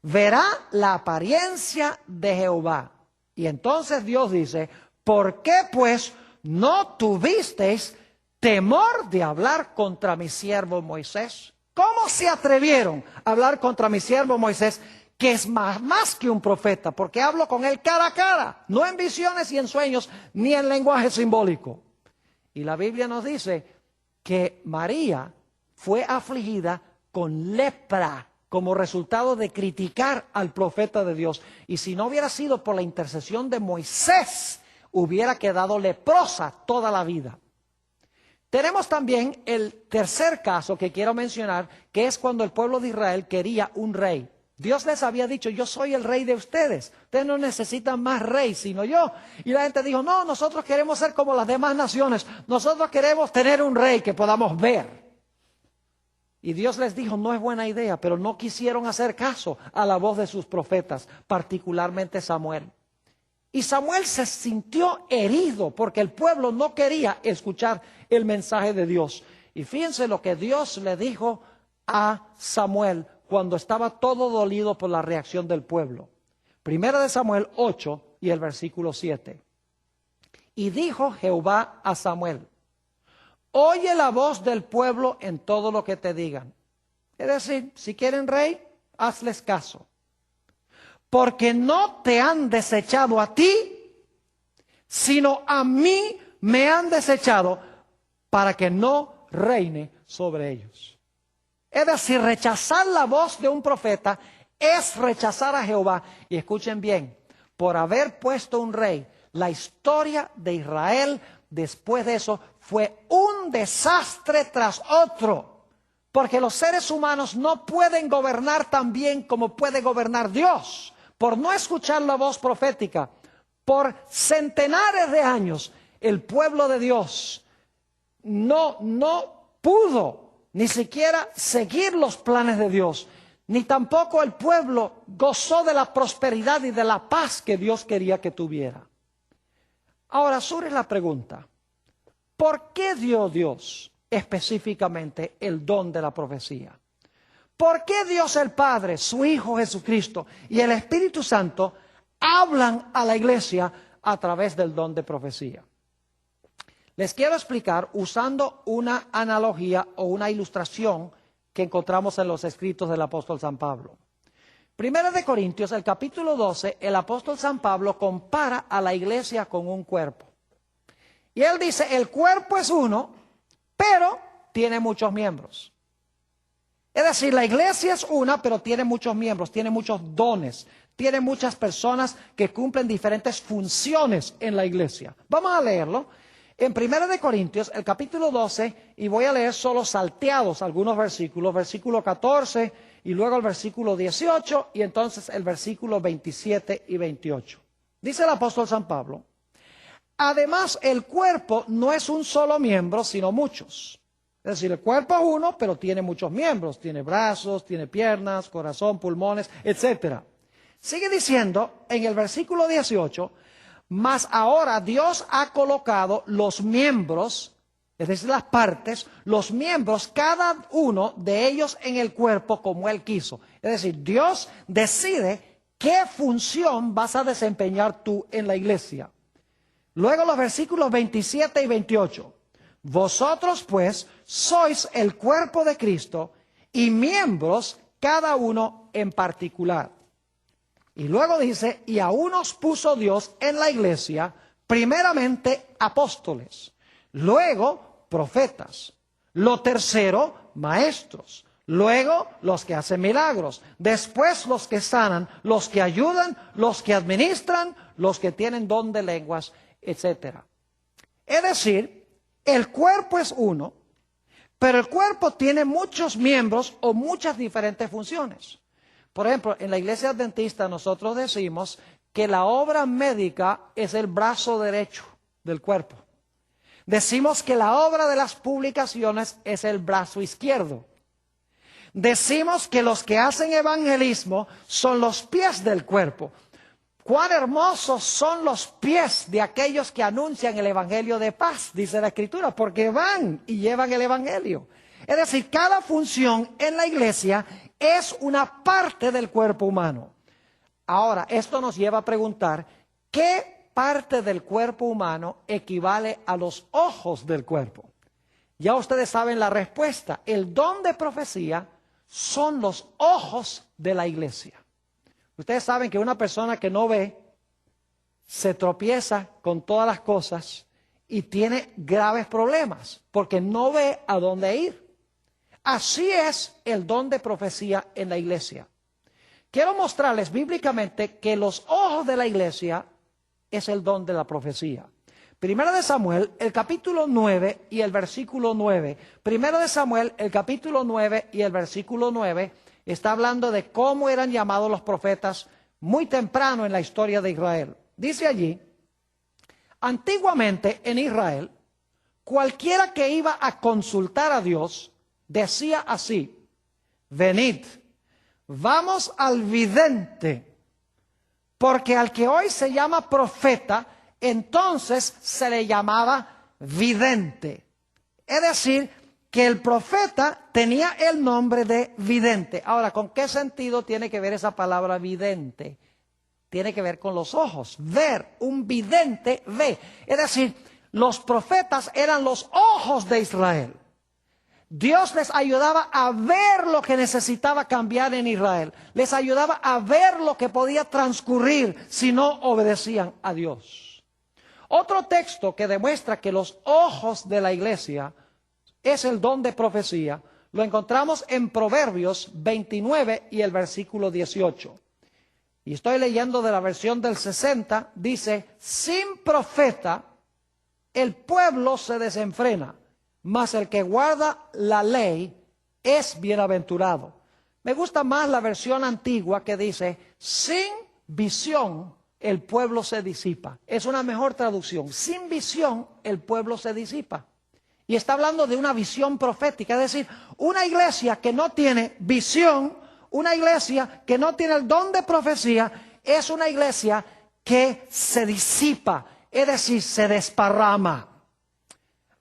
[SPEAKER 1] Verá la apariencia de Jehová. Y entonces Dios dice: ¿por qué pues no tuvisteis temor de hablar contra mi siervo Moisés? ¿Cómo se atrevieron a hablar contra mi siervo Moisés, que es más que un profeta? Porque hablo con él cara a cara, no en visiones y en sueños, ni en lenguaje simbólico. Y la Biblia nos dice que María fue afligida con lepra como resultado de criticar al profeta de Dios. Y si no hubiera sido por la intercesión de Moisés, hubiera quedado leprosa toda la vida. Tenemos también el tercer caso que quiero mencionar, que es cuando el pueblo de Israel quería un rey. Dios les había dicho: yo soy el rey de ustedes, ustedes no necesitan más rey sino yo. Y la gente dijo: no, nosotros queremos ser como las demás naciones, nosotros queremos tener un rey que podamos ver. Y Dios les dijo: no es buena idea, pero no quisieron hacer caso a la voz de sus profetas, particularmente Samuel. Y Samuel se sintió herido porque el pueblo no quería escuchar el mensaje de Dios. Y fíjense lo que Dios le dijo a Samuel cuando estaba todo dolido por la reacción del pueblo. Primera de Samuel 8 y el versículo 7. Y dijo Jehová a Samuel: oye la voz del pueblo en todo lo que te digan. Es decir, si quieren rey, hazles caso. Porque no te han desechado a ti, sino a mí me han desechado para que no reine sobre ellos. Es decir, rechazar la voz de un profeta es rechazar a Jehová. Y escuchen bien: por haber puesto un rey, la historia de Israel después de eso fue un desastre tras otro. Porque los seres humanos no pueden gobernar tan bien como puede gobernar Dios. Por no escuchar la voz profética, por centenares de años, el pueblo de Dios no pudo ni siquiera seguir los planes de Dios, ni tampoco el pueblo gozó de la prosperidad y de la paz que Dios quería que tuviera. Ahora surge la pregunta: ¿por qué dio Dios específicamente el don de la profecía? ¿Por qué Dios el Padre, su Hijo Jesucristo y el Espíritu Santo hablan a la iglesia a través del don de profecía? Les quiero explicar usando una analogía o una ilustración que encontramos en los escritos del apóstol San Pablo. Primera de Corintios, el capítulo 12, el apóstol San Pablo compara a la iglesia con un cuerpo. Y él dice, el cuerpo es uno, pero tiene muchos miembros. Es decir, la iglesia es una, pero tiene muchos miembros, tiene muchos dones, tiene muchas personas que cumplen diferentes funciones en la iglesia. Vamos a leerlo en 1 de Corintios, el capítulo 12, y voy a leer solo salteados algunos versículos, versículo 14, y luego el versículo 18, y entonces el versículo 27 y 28. Dice el apóstol San Pablo, además el cuerpo no es un solo miembro, sino muchos. Es decir, el cuerpo es uno, pero tiene muchos miembros. Tiene brazos, tiene piernas, corazón, pulmones, etc. Sigue diciendo en el versículo 18, mas ahora Dios ha colocado los miembros, es decir, las partes, los miembros, cada uno de ellos en el cuerpo como Él quiso. Es decir, Dios decide qué función vas a desempeñar tú en la iglesia. Luego los versículos 27 y 28. Vosotros pues sois el cuerpo de Cristo y miembros cada uno en particular. Y luego dice, y aún os puso Dios en la iglesia, primeramente apóstoles, luego profetas, lo tercero maestros, luego los que hacen milagros, después los que sanan, los que ayudan, los que administran, los que tienen don de lenguas, etc. Es decir, el cuerpo es uno, pero el cuerpo tiene muchos miembros o muchas diferentes funciones. Por ejemplo, en la iglesia adventista nosotros decimos que la obra médica es el brazo derecho del cuerpo. Decimos que la obra de las publicaciones es el brazo izquierdo. Decimos que los que hacen evangelismo son los pies del cuerpo. Cuán hermosos son los pies de aquellos que anuncian el evangelio de paz, dice la Escritura, porque van y llevan el evangelio. Es decir, cada función en la iglesia es una parte del cuerpo humano. Ahora, esto nos lleva a preguntar, ¿qué parte del cuerpo humano equivale a los ojos del cuerpo? Ya ustedes saben la respuesta. El don de profecía son los ojos de la iglesia. Ustedes saben que una persona que no ve se tropieza con todas las cosas y tiene graves problemas porque no ve a dónde ir. Así es el don de profecía en la iglesia. Quiero mostrarles bíblicamente que los ojos de la iglesia es el don de la profecía. Primera de Samuel, el capítulo 9 y el versículo 9. Primera de Samuel, el capítulo 9 y el versículo 9. Está hablando de cómo eran llamados los profetas muy temprano en la historia de Israel. Dice allí, antiguamente en Israel, cualquiera que iba a consultar a Dios, decía así, venid, vamos al vidente, porque al que hoy se llama profeta, entonces se le llamaba vidente. Es decir, que el profeta tenía el nombre de vidente. Ahora, ¿con qué sentido tiene que ver esa palabra vidente? Tiene que ver con los ojos. Ver, un vidente ve. Es decir, los profetas eran los ojos de Israel. Dios les ayudaba a ver lo que necesitaba cambiar en Israel. Les ayudaba a ver lo que podía transcurrir si no obedecían a Dios. Otro texto que demuestra que los ojos de la iglesia es el don de profecía, lo encontramos en Proverbios 29 y el versículo 18. Y estoy leyendo de la versión del 60, dice, sin profeta el pueblo se desenfrena, mas el que guarda la ley es bienaventurado. Me gusta más la versión antigua que dice, sin visión el pueblo se disipa. Es una mejor traducción. Sin visión el pueblo se disipa. Y está hablando de una visión profética, es decir, una iglesia que no tiene visión, una iglesia que no tiene el don de profecía, es una iglesia que se disipa, es decir, se desparrama.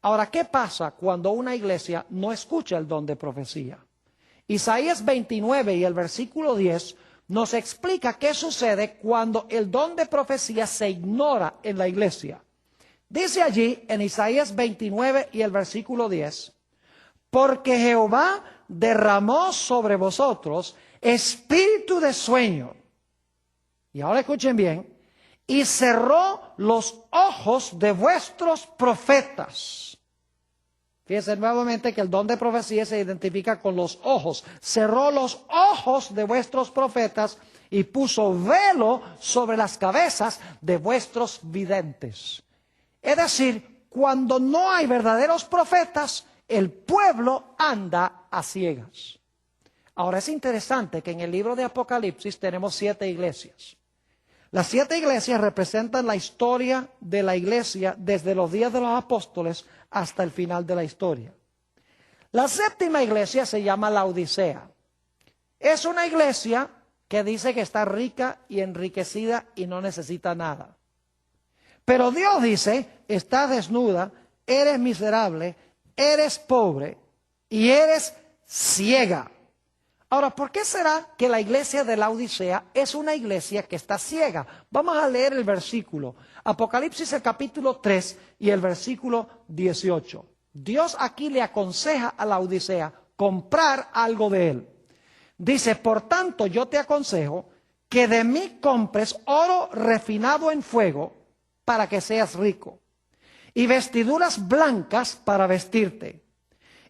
[SPEAKER 1] Ahora, ¿qué pasa cuando una iglesia no escucha el don de profecía? Isaías 29 y el versículo 10 nos explica qué sucede cuando el don de profecía se ignora en la iglesia. Dice allí en Isaías 29 y el versículo 10, porque Jehová derramó sobre vosotros espíritu de sueño. Y ahora escuchen bien. Y cerró los ojos de vuestros profetas. Fíjense nuevamente que el don de profecía se identifica con los ojos. Cerró los ojos de vuestros profetas y puso velo sobre las cabezas de vuestros videntes. Es decir, cuando no hay verdaderos profetas, el pueblo anda a ciegas. Ahora es interesante que en el libro de Apocalipsis tenemos 7 iglesias. Las 7 iglesias representan la historia de la iglesia desde los días de los apóstoles hasta el final de la historia. La 7ª iglesia se llama Laodicea. Es una iglesia que dice que está rica y enriquecida y no necesita nada. Pero Dios dice, estás desnuda, eres miserable, eres pobre y eres ciega. Ahora, ¿por qué será que la iglesia de Laodicea es una iglesia que está ciega? Vamos a leer el versículo. Apocalipsis, el capítulo 3 y el versículo 18. Dios aquí le aconseja a Laodicea comprar algo de él. Dice, por tanto, yo te aconsejo que de mí compres oro refinado en fuego para que seas rico, y vestiduras blancas para vestirte,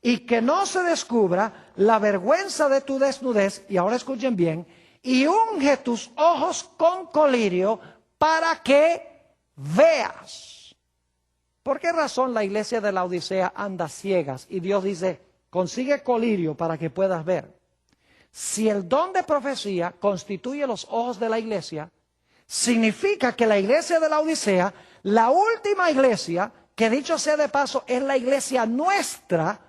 [SPEAKER 1] y que no se descubra la vergüenza de tu desnudez, y ahora escuchen bien, y unge tus ojos con colirio para que veas. ¿Por qué razón la iglesia de Laodicea anda ciegas? Y Dios dice, consigue colirio para que puedas ver. Si el don de profecía constituye los ojos de la iglesia, significa que la iglesia de Laodicea, la última iglesia, que dicho sea de paso es la iglesia nuestra,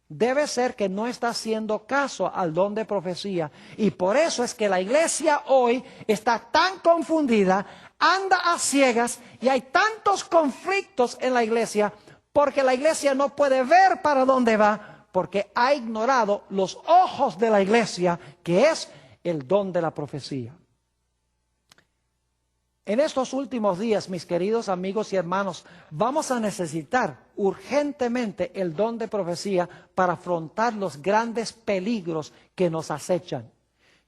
[SPEAKER 1] debe ser que no está haciendo caso al don de profecía. Y por eso es que la iglesia hoy está tan confundida, anda a ciegas y hay tantos conflictos en la iglesia porque la iglesia no puede ver para dónde va porque ha ignorado los ojos de la iglesia, que es el don de la profecía. En estos últimos días, mis queridos amigos y hermanos, vamos a necesitar urgentemente el don de profecía para afrontar los grandes peligros que nos acechan.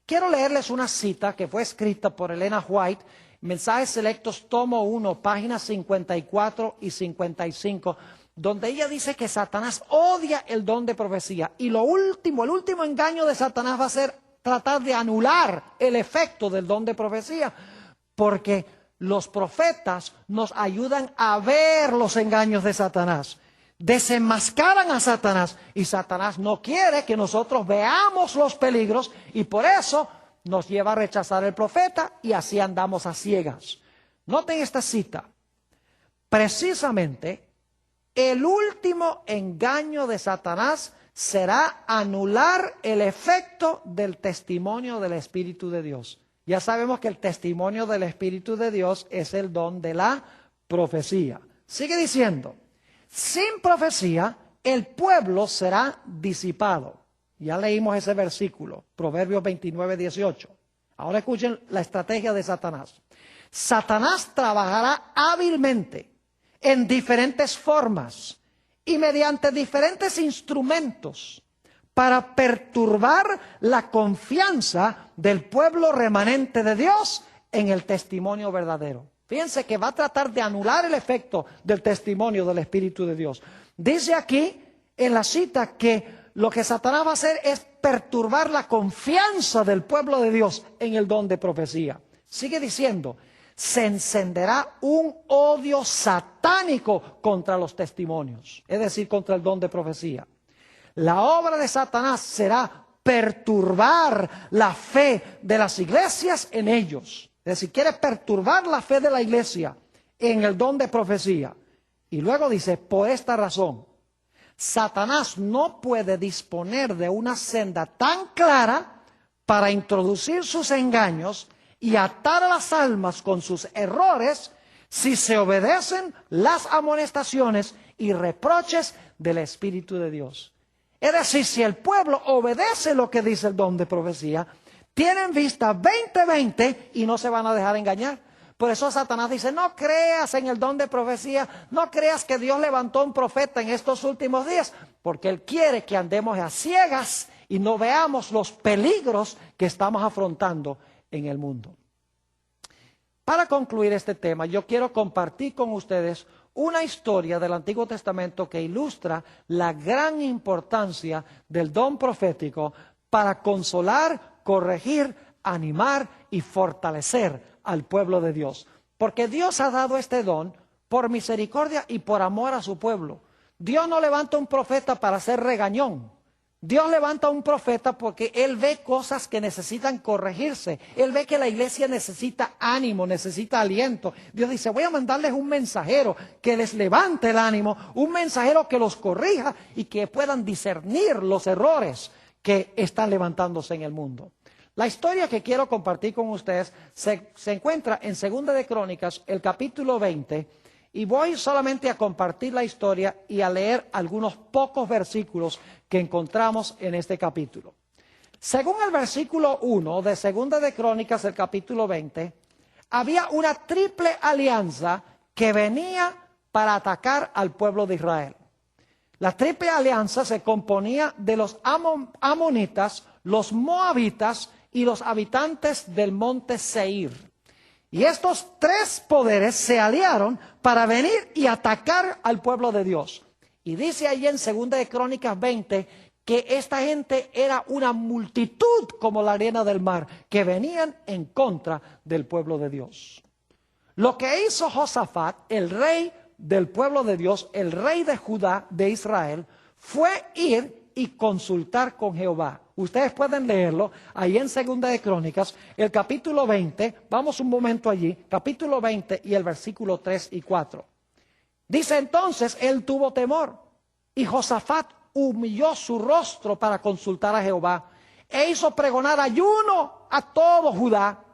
[SPEAKER 1] Quiero leerles una cita que fue escrita por Elena White, Mensajes Selectos, tomo 1, páginas 54 y 55, donde ella dice que Satanás odia el don de profecía. Y el último engaño de Satanás va a ser tratar de anular el efecto del don de profecía, porque los profetas nos ayudan a ver los engaños de Satanás, desenmascaran a Satanás, y Satanás no quiere que nosotros veamos los peligros y por eso nos lleva a rechazar el profeta y así andamos a ciegas. Noten esta cita. Precisamente el último engaño de Satanás será anular el efecto del testimonio del Espíritu de Dios. Ya sabemos que el testimonio del Espíritu de Dios es el don de la profecía. Sigue diciendo, sin profecía el pueblo será disipado. Ya leímos ese versículo, Proverbios 29, 18. Ahora escuchen la estrategia de Satanás. Satanás trabajará hábilmente en diferentes formas y mediante diferentes instrumentos para perturbar la confianza del pueblo remanente de Dios en el testimonio verdadero. Fíjense que va a tratar de anular el efecto del testimonio del Espíritu de Dios. Dice aquí en la cita que lo que Satanás va a hacer es perturbar la confianza del pueblo de Dios en el don de profecía. Sigue diciendo, se encenderá un odio satánico contra los testimonios, es decir, contra el don de profecía. La obra de Satanás será perturbar la fe de las iglesias en ellos. Es decir, quiere perturbar la fe de la iglesia en el don de profecía. Y luego dice, por esta razón, Satanás no puede disponer de una senda tan clara para introducir sus engaños y atar a las almas con sus errores si se obedecen las amonestaciones y reproches del Espíritu de Dios. Es decir, si el pueblo obedece lo que dice el don de profecía, tienen vista 20/20 y no se van a dejar engañar. Por eso Satanás dice, no creas en el don de profecía, no creas que Dios levantó un profeta en estos últimos días, porque Él quiere que andemos a ciegas y no veamos los peligros que estamos afrontando en el mundo. Para concluir este tema, yo quiero compartir con ustedes una historia del Antiguo Testamento que ilustra la gran importancia del don profético para consolar, corregir, animar y fortalecer al pueblo de Dios. Porque Dios ha dado este don por misericordia y por amor a su pueblo. Dios no levanta un profeta para ser regañón. Dios levanta un profeta porque Él ve cosas que necesitan corregirse. Él ve que la iglesia necesita ánimo, necesita aliento. Dios dice, voy a mandarles un mensajero que les levante el ánimo, un mensajero que los corrija y que puedan discernir los errores que están levantándose en el mundo. La historia que quiero compartir con ustedes se encuentra en 2 de Crónicas, el capítulo 20, y voy solamente a compartir la historia y a leer algunos pocos versículos que encontramos en este capítulo. Según el versículo 1 de 2 de Crónicas, el capítulo 20, había una triple alianza que venía para atacar al pueblo de Israel. La triple alianza se componía de los amonitas, los moabitas y los habitantes del monte Seir. Y estos tres poderes se aliaron para venir y atacar al pueblo de Dios. Y dice ahí en 2 de Crónicas 20 que esta gente era una multitud como la arena del mar, que venían en contra del pueblo de Dios. Lo que hizo Josafat, el rey del pueblo de Dios, el rey de Judá, de Israel, fue ir y consultar con Jehová. Ustedes pueden leerlo ahí en 2 de Crónicas, el capítulo 20, vamos un momento allí, capítulo 20 y el versículo 3 y 4. Dice entonces, él tuvo temor y Josafat humilló su rostro para consultar a Jehová e hizo pregonar ayuno a todo Judá.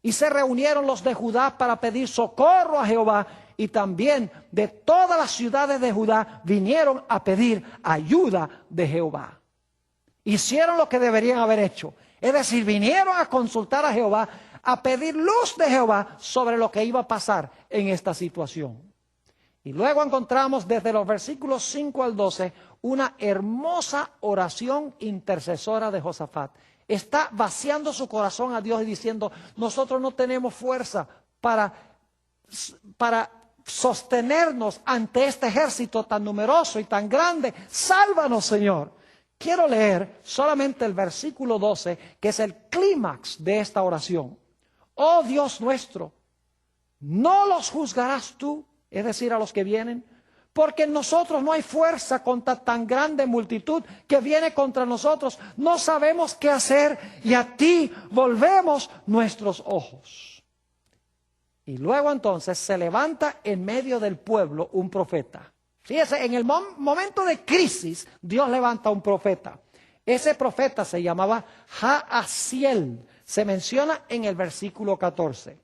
[SPEAKER 1] Y se reunieron los de Judá para pedir socorro a Jehová, y también de todas las ciudades de Judá vinieron a pedir ayuda de Jehová. Hicieron lo que deberían haber hecho, es decir, vinieron a consultar a Jehová, a pedir luz de Jehová sobre lo que iba a pasar en esta situación. Y luego encontramos desde los versículos 5 al 12 una hermosa oración intercesora de Josafat. Está vaciando su corazón a Dios y diciendo, nosotros no tenemos fuerza para sostenernos ante este ejército tan numeroso y tan grande. Sálvanos, Señor. Quiero leer solamente el versículo 12, que es el clímax de esta oración. Oh Dios nuestro, ¿no los juzgarás tú? Es decir, a los que vienen. Porque en nosotros no hay fuerza contra tan grande multitud que viene contra nosotros. No sabemos qué hacer y a ti volvemos nuestros ojos. Y luego entonces se levanta en medio del pueblo un profeta. Fíjese, en el momento de crisis, Dios levanta un profeta. Ese profeta se llamaba Jaasiel. Se menciona en el versículo 14.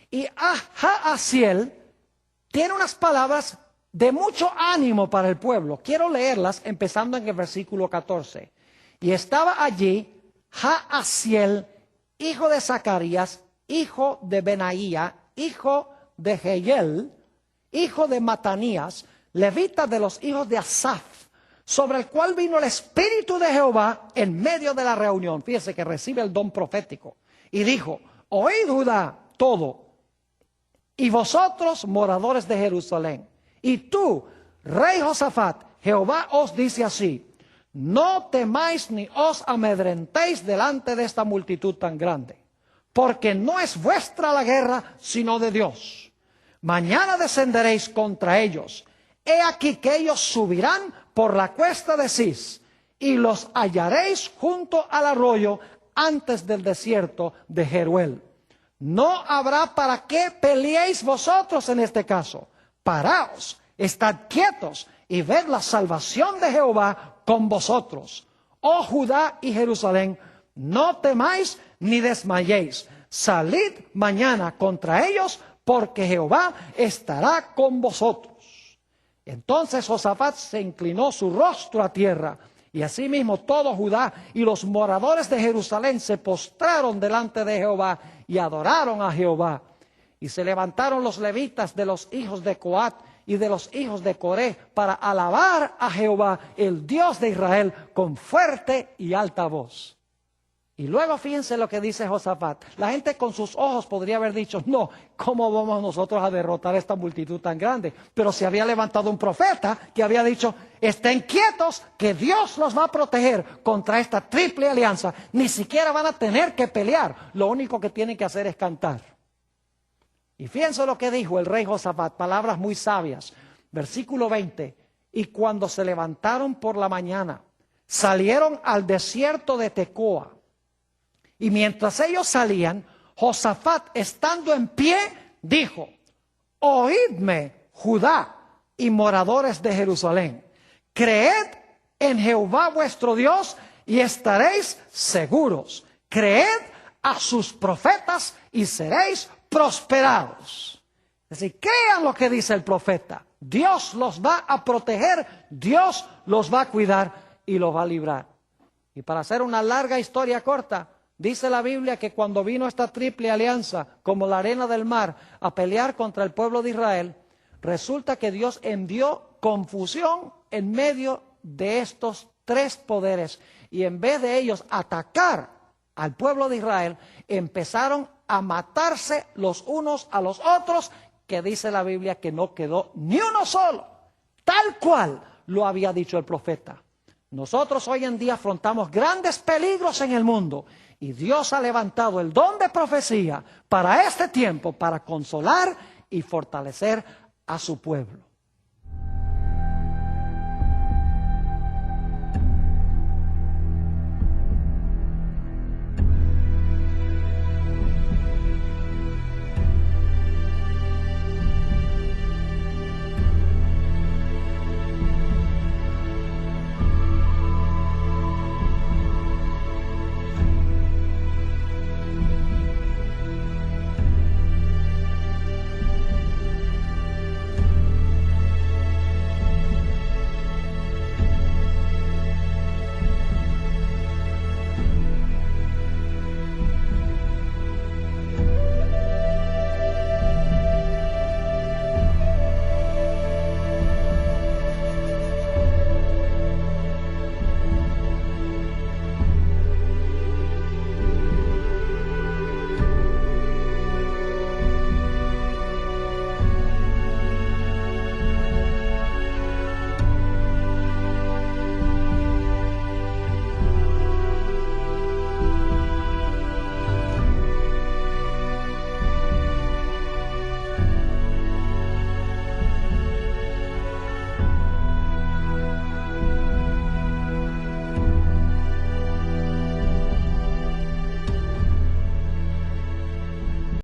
[SPEAKER 1] Y Jaasiel tiene unas palabras de mucho ánimo para el pueblo. Quiero leerlas empezando en el versículo 14. Y estaba allí Jaasiel, hijo de Zacarías, hijo de Benaía, hijo de Jehiel, hijo de Matanías, levita de los hijos de Asaf, sobre el cual vino el Espíritu de Jehová en medio de la reunión. Fíjese que recibe el don profético. Y dijo, oíd Judá todo, y vosotros moradores de Jerusalén. Y tú, rey Josafat, Jehová os dice así, no temáis ni os amedrentéis delante de esta multitud tan grande, porque no es vuestra la guerra, sino de Dios. Mañana descenderéis contra ellos. He aquí que ellos subirán por la cuesta de Cis, y los hallaréis junto al arroyo antes del desierto de Jeruel. No habrá para qué peleéis vosotros en este caso. Paraos, estad quietos y ved la salvación de Jehová con vosotros. Oh Judá y Jerusalén, no temáis ni desmayéis. Salid mañana contra ellos, porque Jehová estará con vosotros. Entonces Josafat se inclinó su rostro a tierra, y asimismo todo Judá y los moradores de Jerusalén se postraron delante de Jehová y adoraron a Jehová. Y se levantaron los levitas de los hijos de Coat y de los hijos de Coré para alabar a Jehová, el Dios de Israel, con fuerte y alta voz. Y luego fíjense lo que dice Josafat. La gente con sus ojos podría haber dicho, no, ¿cómo vamos nosotros a derrotar a esta multitud tan grande? Pero se había levantado un profeta que había dicho, estén quietos que Dios los va a proteger contra esta triple alianza. Ni siquiera van a tener que pelear, lo único que tienen que hacer es cantar. Y fíjense lo que dijo el rey Josafat, palabras muy sabias. Versículo 20, y cuando se levantaron por la mañana, salieron al desierto de Tecoa. Y mientras ellos salían, Josafat, estando en pie, dijo, oídme, Judá y moradores de Jerusalén, creed en Jehová vuestro Dios y estaréis seguros. Creed a sus profetas y seréis prosperados. Es decir, crean lo que dice el profeta. Dios los va a proteger, Dios los va a cuidar y los va a librar. Y para hacer una larga historia corta, dice la Biblia que cuando vino esta triple alianza, como la arena del mar, a pelear contra el pueblo de Israel, resulta que Dios envió confusión en medio de estos tres poderes. Y en vez de ellos atacar al pueblo de Israel, empezaron a matarse los unos a los otros, que dice la Biblia que no quedó ni uno solo, tal cual lo había dicho el profeta. Nosotros hoy en día afrontamos grandes peligros en el mundo y Dios ha levantado el don de profecía para este tiempo, para consolar y fortalecer a su pueblo.